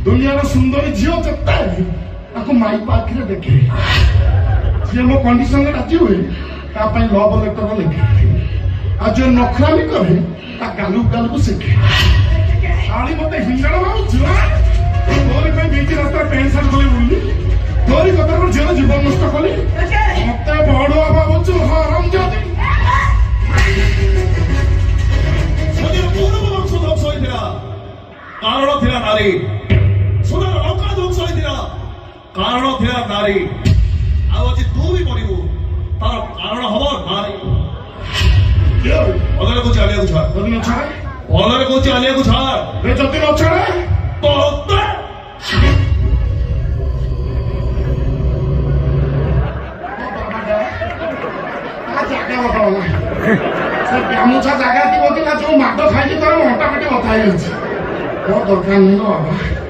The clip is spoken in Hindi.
दुनिया सुंदर झील जिते माई पाखे देखे जी मो कंडीशन राजी हुए लव लेटर लिखे आज जो नखरामी करे गालू गालू शिखे शाली मत हिंगड़ भावुँ तोरी बीच रास्ता पैंट सार्ट कली बुल्ली तोरी कथा झील जीवन नष्ट कली मत बड़ुआ भावुँ हराम जाती कारण थिला नारी सोनार लंका ध्वंस होइथिला कारण थिला नारी आज तू भी मरिबू तार कारण हबो नारी अगले को चालिया को छाड़ जदि न छाड़े अगले को चालिया को छाड़ रे जदि न छाड़े तो गामुछा जगह थी जो माड़ खाई तर अंटा पेटी बता दरकार नहीं बाबा